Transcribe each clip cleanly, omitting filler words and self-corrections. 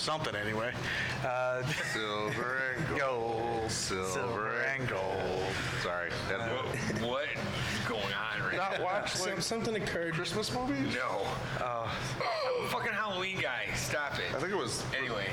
something anyway. Silver and gold. Silver and gold. Sorry. What is going on right now? Not watch Something occurred. Christmas movies? No. Fucking Halloween guy. Stop it. I think it was. Anyway.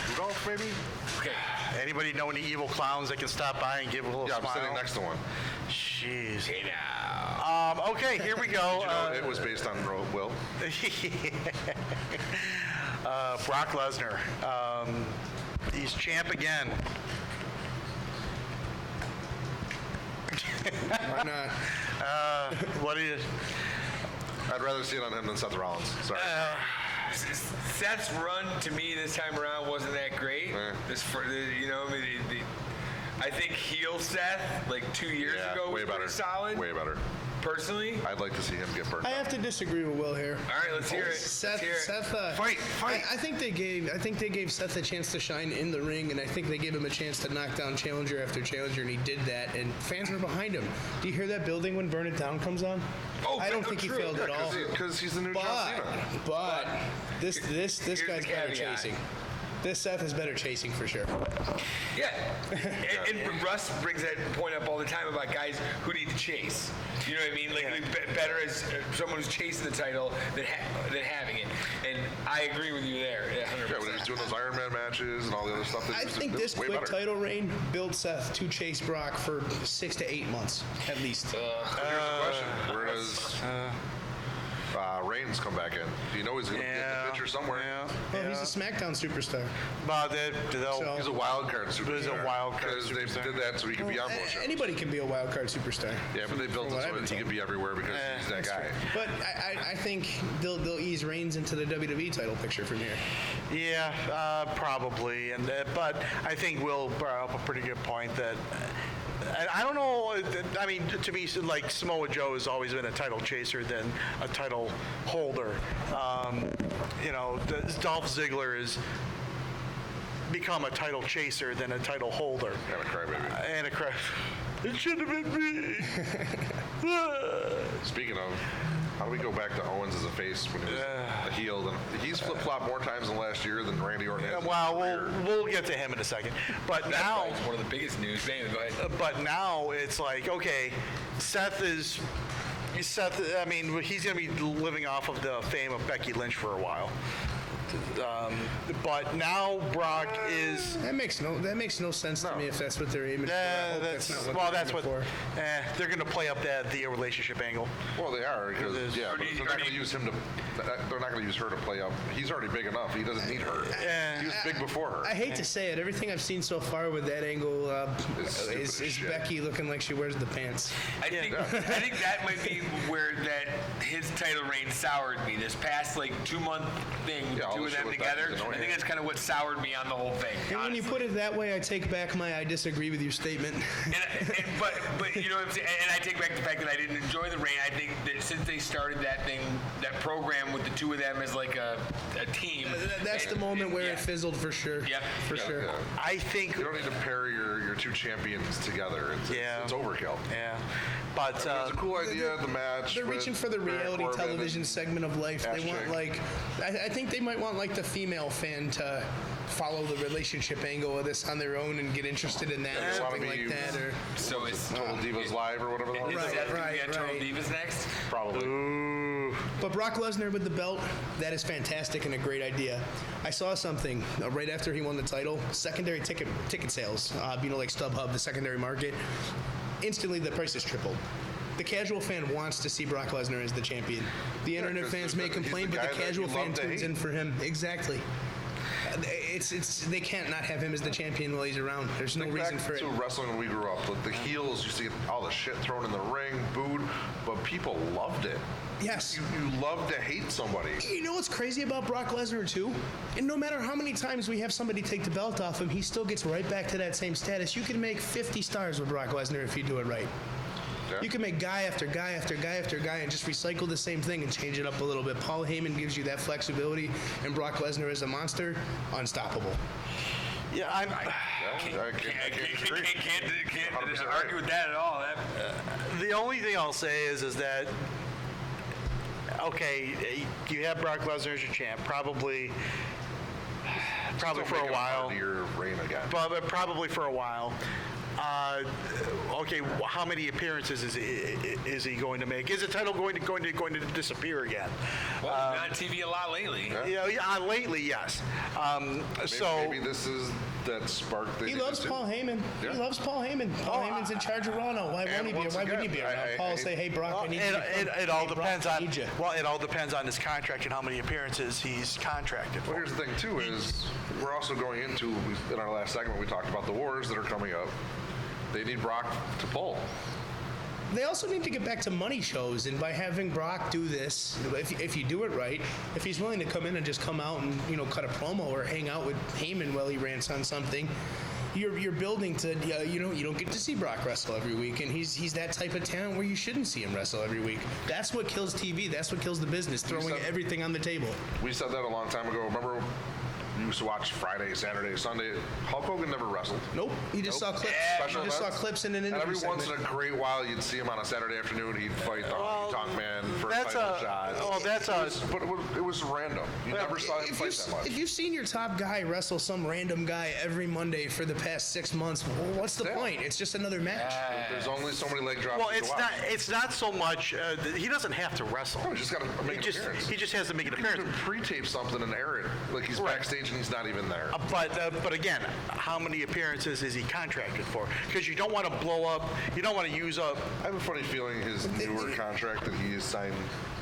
Rudolph, maybe? Okay. Anybody know any evil clowns that can stop by and give a little Yeah, smile? I'm sitting next to one. Jeez. Hey now. Okay, here we go. Did you know it was based on Will? Brock Lesnar. He's champ again. Why not? What is? I'd rather see it on him than Seth Rollins. Sorry. Seth's run to me this time around wasn't that great. I think heel Seth like 2 years ago was way better. pretty solid. Way better. Personally, I'd like to see him get burnt. I have to disagree with Will here. all right, let's hear it. Seth, Let's hear it. Fight. I think they gave Seth a chance to shine in the ring, and I think they gave him a chance to knock down challenger after challenger, and he did that, and fans were behind him. Do you hear that building when Burn It Down comes on? Oh, I don't think he true. failed at all. Because he's the new John Cena. But this Here's guy's the better caveat. chasing. This Seth is better chasing for sure. Yeah, and Russ brings that point up all the time about guys who need to chase. You know what I mean? Like better as someone who's chasing the title than having it. And I agree with you there. 100%. Yeah, when he was doing those Iron Man matches and all the other stuff. I think this way quick better. title reign built Seth to chase Brock for 6 to 8 months at least. Here's the question: where does Reigns come back in? Do you know he's going to get in the picture somewhere? Well, he's a SmackDown superstar. But He's a wild card superstar. He's a wild card because they superstar. did that so he could be on both shows. Anybody can be a wild card superstar. Yeah, but they built it so that he could be everywhere because he's that guy. But I think they'll ease Reigns into the WWE title picture from here. Yeah, probably. And but I think Will brought up a pretty good point that. I don't know. I mean, to me, like Samoa Joe has always been a title chaser than a title holder. Dolph Ziggler has become a title chaser than a title holder. And a crybaby. It should have been me. Speaking of, how do we go back to Owens as a face when he was a heel? He's flip-flopped more times in the last year than Randy Orton has. Well, we'll get to him in a second. But That's now why it's one of the biggest news. Go ahead. But now it's like, okay, Seth. I mean, he's going to be living off of the fame of Becky Lynch for a while. But now Brock is. That makes no sense to me if that's what they're aiming for. I hope that's not what they're aiming for. They're going to play up the relationship angle. Well, they are because but they're not going to use him to. They're not going to use her to play up. He's already big enough. He doesn't need her. He was big before her. I hate to say it. Everything I've seen so far with that angle is Becky looking like she wears the pants. I think that might be where that his title reign soured me. This past 2-month thing with the two of them together. I think that's kind of what soured me on the whole thing. And when you put it that way, I take back my I disagree with you statement. But you know what I'm saying? And I take back the fact that I didn't enjoy the reign. I think that since they started that program with the two of them as like a team. That's the moment where it fizzled for sure. Yeah. For sure. Yeah. I think you don't need to pair your two champions together. It's overkill. Yeah, but it's a cool idea. The match. They're reaching for the reality television segment of life. They want I think they might want the female fan to follow the relationship angle of this on their own and get interested in that or something like that. Or so it's Total Divas Live or whatever. Is that going to be on Total Divas next? Probably. Ooh. But Brock Lesnar with the belt, that is fantastic and a great idea. I saw something right after he won the title. Secondary ticket sales, like StubHub, the secondary market. Instantly, the prices tripled. The casual fan wants to see Brock Lesnar as the champion. The internet fans may complain, but the casual fan tunes in for him. Exactly. They can't not have him as the champion while he's around. There's no reason for it. To wrestling when we grew up, the heels used to get all the shit thrown in the ring, booed, but people loved it. Yes. You love to hate somebody. You know what's crazy about Brock Lesnar, too? And no matter how many times we have somebody take the belt off him, he still gets right back to that same status. You can make 50 stars with Brock Lesnar if you do it right. Yeah. You can make guy after guy after guy after guy and just recycle the same thing and change it up a little bit. Paul Heyman gives you that flexibility, and Brock Lesnar is a monster, unstoppable. Yeah, I can't argue with that at all. The only thing I'll say is that, okay, you have Brock Lesnar as your champ. Probably probably Still for make a it while. Year reign again. But probably for a while. Okay, how many appearances is he going to make? Is the title going to disappear again? Well, he's been on TV a lot lately. Yeah, lately, yes. Maybe this is that spark that He loves Paul Heyman. Yeah. He loves Paul Heyman. Paul Heyman's in charge of Raw now. Why won't he be? Why wouldn't he be around? Paul will say, "Hey, Brock, I need you." It all Hey, Brock, depends I on. need you. Well, it all depends on his contract and how many appearances he's contracted for. Well, here's the thing, too, is we're also going into, in our last segment, we talked about the wars that are coming up. They need Brock to pull. They also need to get back to money shows, and by having Brock do this, if you do it right, if he's willing to come in and just come out and cut a promo or hang out with Heyman while he rants on something, you're building to you don't get to see Brock wrestle every week, and he's that type of talent where you shouldn't see him wrestle every week. That's what kills TV. That's what kills the business. Throwing everything on the table. We said that a long time ago. Remember? You used to watch Friday, Saturday, Sunday. Hulk Hogan never wrestled. Nope. You just saw clips. Special You just saw events. clips in an And interview every once in segment. a great while, you'd see him on a Saturday afternoon. He'd fight the Honky Tonk Man for a That's title a- shot. oh, that's a- But it was random. You never saw him fight that much. If you've seen your top guy wrestle some random guy every Monday for the past 6 months, well, what's the Yeah. point? It's just another match. There's only so many leg drops. Well, you it's can not. watch. It's not so much. He doesn't have to wrestle. No, he's just got to make an appearance. He just has to make an You can appearance. even pre-tape something and air it. Like he's Right. backstage and he's not even there. But again, how many appearances is he contracted for? Because you don't want to blow up. You don't want to use up. I have a funny feeling his newer contract that he has signed.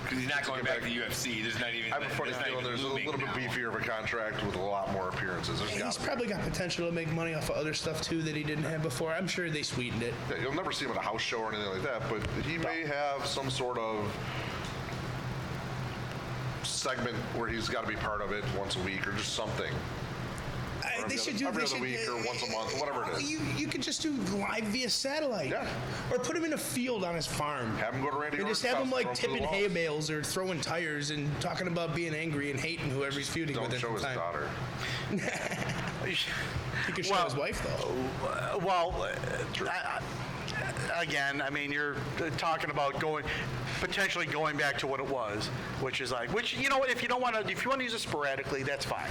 Because he's not going back to the UFC. There's not even. I have a funny feeling there's a little bit beefier of a contract with a lot more appearances. There's He's gotta be. probably got potential to make money off of other stuff too that he didn't have before. I'm sure they sweetened it. Yeah, you'll never see him at a house show or anything like that, but he may have some sort of segment where he's got to be part of it once a week or just something. They should do every they other should, week or once a month, whatever it is. You could just do live via satellite, Yeah. or put him in a field on his farm. Have him go to Randy And Orton's just have him house, like throw him through the tipping hay walls. bales or throwing tires and talking about being angry and hating whoever he's feuding Don't with at show the his time. daughter. He could show Well, his wife though. Well, again, I mean, you're talking about potentially going back to what it was, which you know, if you want to use it sporadically, that's fine.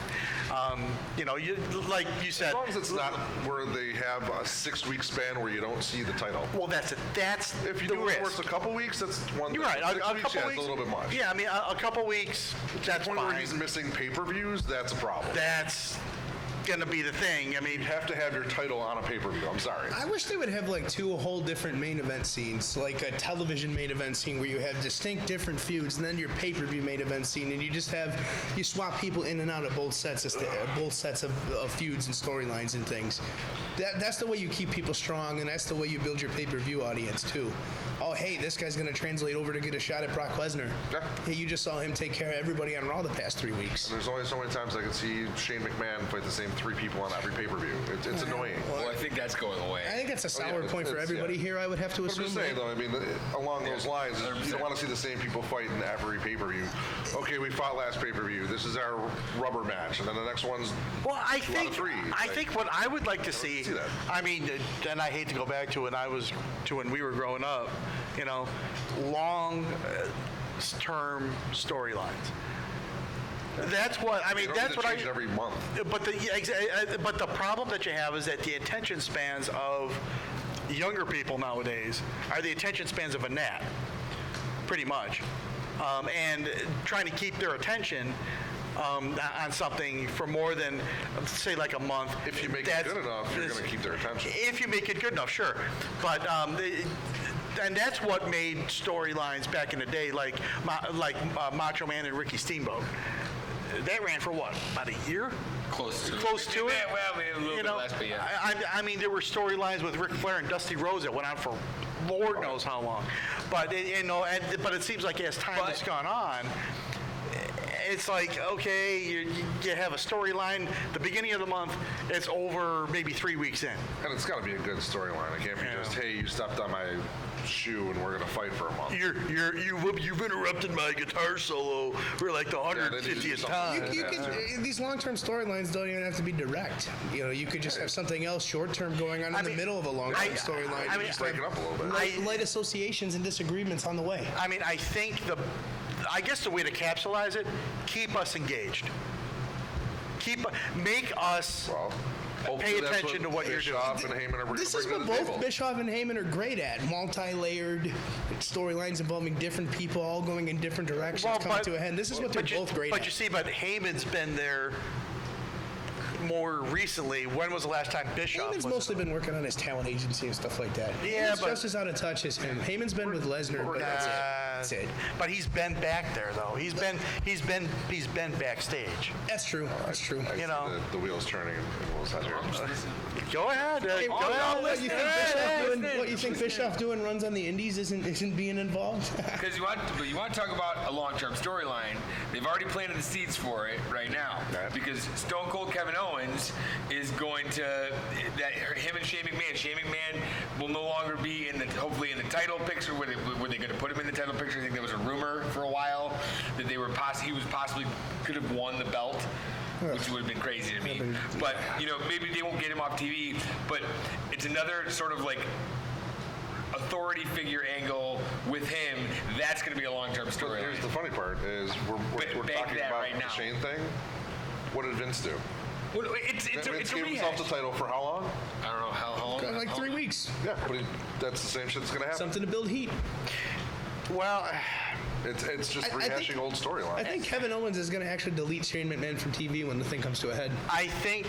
Like you said. As long as it's not where they have a 6-week span where you don't see the title. Well, that's it. That's If you the do risk. it for a couple weeks, that's one You're thing. right. 6 A weeks, couple yeah, weeks. it's a little bit much. Yeah, I mean, a couple weeks. That's When where fine. he's missing pay-per-views, that's a problem. That's gonna be the thing. I mean, You have to have your title on a pay-per-view. I'm sorry. I wish they would have like 2 whole different main event scenes, like a television main event scene where you have distinct different feuds, and then your pay-per-view main event scene, and you swap people in and out of both sets of feuds and storylines and things. That's the way you keep people strong, and that's the way you build your pay-per-view audience too. Oh, hey, this guy's gonna translate over to get a shot at Brock Lesnar. Yeah. Hey, you just saw him take care of everybody on Raw the past 3 weeks. There's only so many times I can see Shane McMahon fight the same 3 people on every pay-per-view. It's annoying. Well, I think that's going away. I think that's a sour yeah, point for it's- everybody yeah. here, I would have to But I'm assume. just saying, right? though, I mean, along those lines, you don't want to see the same people fight in every pay-per-view. Okay, we fought last pay-per-view. This is our rubber match. And then the next one's well, I two out of three. think what I would like to see. see that. I mean, and I hate to go back to when we were growing up. You know, long-term storylines. That's what I mean. You don't That's need what to I. change it every month. But the problem that you have is that the attention spans of younger people nowadays are the attention spans of a gnat, pretty much, and trying to keep their attention on something for more than, say, like a month. If you make it good enough, you're going to keep their attention. If you make it good enough, sure, but. And that's what made storylines back in the day, like Macho Man and Ricky Steamboat. That ran for what? About a year? Close to It. Yeah, well, maybe a little You bit know, less, but yeah. I mean, there were storylines with Ric Flair and Dusty Rhodes that went on for Lord knows how long. But but it seems like as time has gone on, it's like, okay, you have a storyline. The beginning of the month, it's over maybe 3 weeks in. And it's got to be a good storyline. It can't be just, hey, you stepped on my shoe and we're going to fight for a month. You've interrupted my guitar solo for like the 150th time. These long-term storylines don't even have to be direct. You know, you could just have something else short-term going on in the middle of a long-term storyline. I mean, Just break it up a little bit. light associations and disagreements on the way. I mean, I guess the way to capsulize it, keep us engaged. make us Hopefully pay that's attention to what you're doing. Bischoff and Heyman are This is bringing what to the both table. Bischoff and Heyman are great at: multi-layered storylines involving different people, all going in different directions, coming to a head. This is what they're both great at. But you see, Heyman's been there more recently. When was the last time Bischoff Heyman's was mostly been working on his talent agency and stuff like that. Yeah, Heyman's but- just as out of touch as him. Heyman's been with Lesnar, but that's it. But he's been back there though. He's been backstage. That's true. That's true. I see know. the wheels turning in Will's head here. Go ahead. Hey, Go ahead. what you think Bischoff doing runs on the Indies isn't being involved? Because you want to talk about a long-term storyline. They've already planted the seeds for it right now. Okay. Because Stone Cold Kevin Owens is going to him and Shane McMahon. Shane McMahon will no longer be hopefully in the title picture. Were they going to put him in the title picture? I think there was a rumor for a while that he was possibly could have won the belt, which would have been crazy to me. But maybe they won't get him off TV. But it's another sort of like authority figure angle with him. That's going to be a long-term story. Here's the funny part is we're Bank talking that about right the now. Shane thing. What did Vince do? Well, it's Vince a gave rehash. himself the title for how long? I don't know how long. Like 3 weeks. Yeah, but that's the same shit that's going to happen. Something to build heat. Well, It's just I think- rehashing old I storylines. think Kevin Owens is going to actually delete Shane McMahon from TV when the thing comes to a head. I think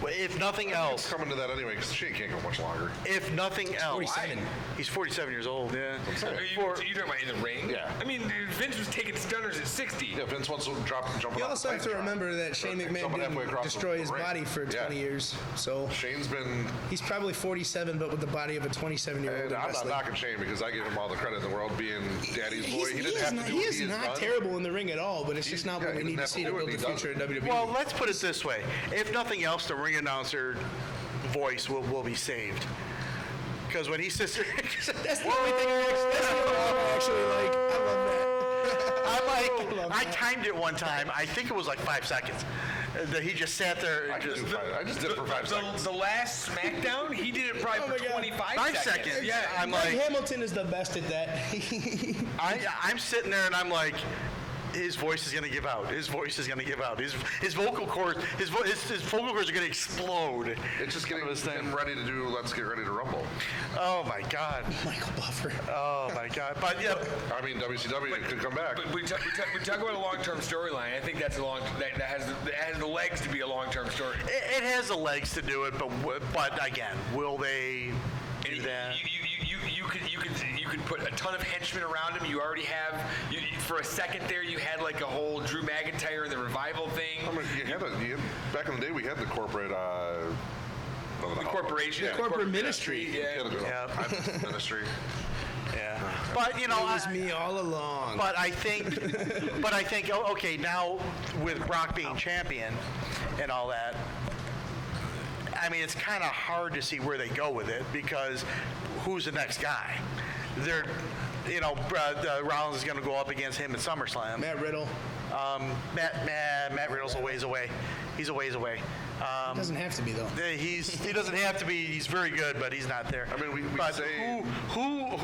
if nothing It's else, coming to that anyway because Shane can't go much longer. if nothing else, 47. He's 47 years old. Yeah. Are you talking about in the ring? Yeah. I mean, Vince was taking stunners at 60. Yeah, Vince wants to jumping You off also the have to Titan remember that Shane Jumping McMahon halfway didn't across destroy the his ring. body for 20 Yeah. years. So Shane's been. he's probably 47, but with the body of a 27-year-old. And I'm not knocking Shane because I give him all the credit in the world being daddy's boy. He didn't have to do He what is he has not done. terrible in the ring at all, but it's just not what he we need didn't to have see to to do it, build he the does future in it. WWE. Well, let's put it this way: if nothing else, the ring announcer voice will be saved. Because when he sits there, that's the only thing I actually like. I love that. I timed it one time. I think it was like 5 seconds. That he just sat there I and just did it for 5 seconds. The last SmackDown, he did it probably Oh my for God. 25 5 seconds. Yeah. I'm Mike like, Hamilton is the best at that. I'm sitting there and I'm like, his voice is going to give out. His voice is going to give out. His vocal cords, his vocal cords are going to explode. It's just getting him ready to do Let's Get Ready to Rumble. Oh my God. Michael Buffer. Oh my God. But yeah, I mean, WCW could come back. But we talk about a long-term storyline. I think that's that has the legs to be a long-term story. it has the legs to do it. But again, will they do that? You could put a ton of henchmen around him. You already have for a second there. You had like a whole Drew McIntyre and the revival thing. I mean, you had back in the day, we had the corporate. The corporation, Yeah. Corporate ministry. Yeah. Yeah. Ministry. Yeah. But you know, It was me all along. But I think, okay, now with Brock being champion and all that, I mean, it's kind of hard to see where they go with it because who's the next guy? Rollins is going to go up against him at SummerSlam. Matt Riddle. Matt Riddle's a ways away. He's a ways away. Doesn't have to be though. He doesn't have to be. He's very good, but he's not there. I mean, we but say who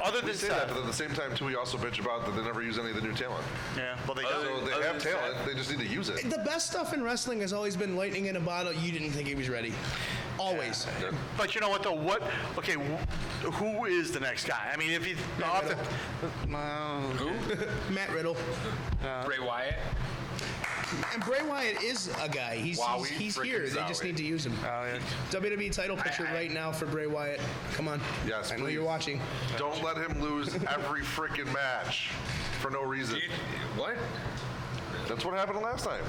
other than we say that, Seth? but at the same time, too, we also bitch about that they never use any of the new talent. Yeah, well they So don't. they other have than talent, they just need to use it. The best stuff in wrestling has always been lightning in a bottle. You didn't think he was ready. Always. Yeah. But you know what though? Okay, who is the next guy? I mean, if you Matt Riddle. Bray Wyatt. And Bray Wyatt is a guy. He's Wowie here. freaking They just zowie. need to use him. WWE title picture right now for Bray Wyatt. Come on. Yes, I know please. you're watching. Don't let him lose every freaking match for no reason. What? That's what happened last time.